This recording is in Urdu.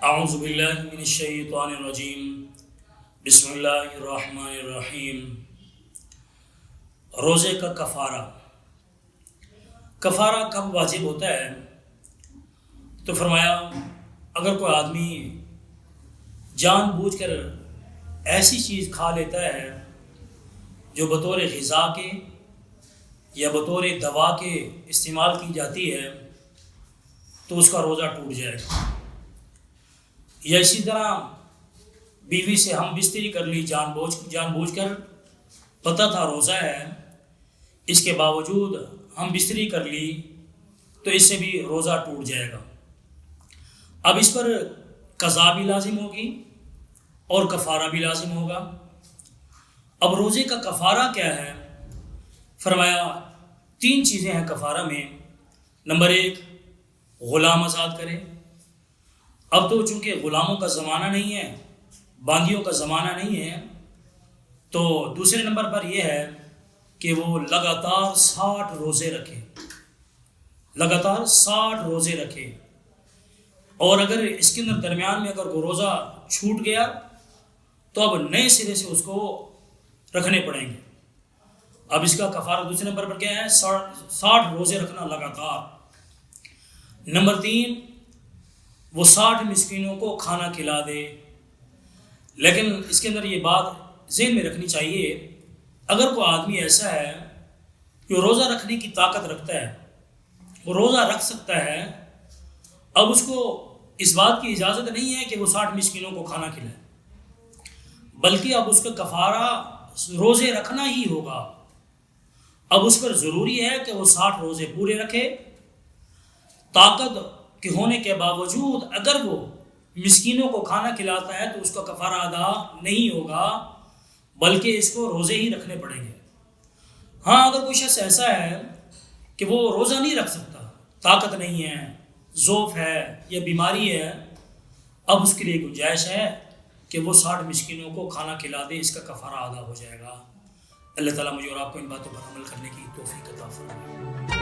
اعوذ باللہ من الشیطان الرجیم بسم اللہ الرحمن الرحیم۔ روزے کا کفارہ کب واجب ہوتا ہے؟ تو فرمایا اگر کوئی آدمی جان بوجھ کر ایسی چیز کھا لیتا ہے جو بطور غذا کے یا بطور دوا کے استعمال کی جاتی ہے تو اس کا روزہ ٹوٹ جائے گا۔ یا اسی طرح بیوی سے ہم بستری کر لی جان بوجھ کر، پتہ تھا روزہ ہے، اس کے باوجود ہم بستری کر لی تو اس سے بھی روزہ ٹوٹ جائے گا۔ اب اس پر قضا بھی لازم ہوگی اور کفارہ بھی لازم ہوگا۔ اب روزے کا کفارہ کیا ہے؟ فرمایا 3 چیزیں ہیں کفارہ میں۔ نمبر 1، غلام آزاد کرے۔ اب تو چونکہ غلاموں کا زمانہ نہیں ہے، باندیوں کا زمانہ نہیں ہے، تو دوسرے نمبر پر یہ ہے کہ وہ لگاتار 60 روزے رکھے، اور اگر اس کے اندر درمیان میں اگر وہ روزہ چھوٹ گیا تو اب نئے سرے سے اس کو رکھنے پڑیں گے۔ اب اس کا کفارہ دوسرے نمبر پر کیا ہے؟ 60 روزے رکھنا لگاتار۔ نمبر 3، وہ 60 مسکینوں کو کھانا کھلا دے۔ لیکن اس کے اندر یہ بات ذہن میں رکھنی چاہیے، اگر کوئی آدمی ایسا ہے جو روزہ رکھنے کی طاقت رکھتا ہے، وہ روزہ رکھ سکتا ہے، اب اس کو اس بات کی اجازت نہیں ہے کہ وہ 60 مسکینوں کو کھانا کھلائے، بلکہ اب اس کا کفارہ روزے رکھنا ہی ہوگا۔ اب اس پر ضروری ہے کہ وہ 60 روزے پورے رکھے۔ طاقت کے ہونے کے باوجود اگر وہ مسکینوں کو کھانا کھلاتا ہے تو اس کا کفارہ ادا نہیں ہوگا، بلکہ اس کو روزے ہی رکھنے پڑیں گے۔ ہاں، اگر کوئی شخص ایسا ہے کہ وہ روزہ نہیں رکھ سکتا، طاقت نہیں ہے، ضعف ہے یا بیماری ہے، اب اس کے لیے گنجائش ہے کہ وہ 60 مسکینوں کو کھانا کھلا دے، اس کا کفارہ ادا ہو جائے گا۔ اللہ تعالیٰ مجھے اور آپ کو ان باتوں پر عمل کرنے کی توفیق عطا فرمائے۔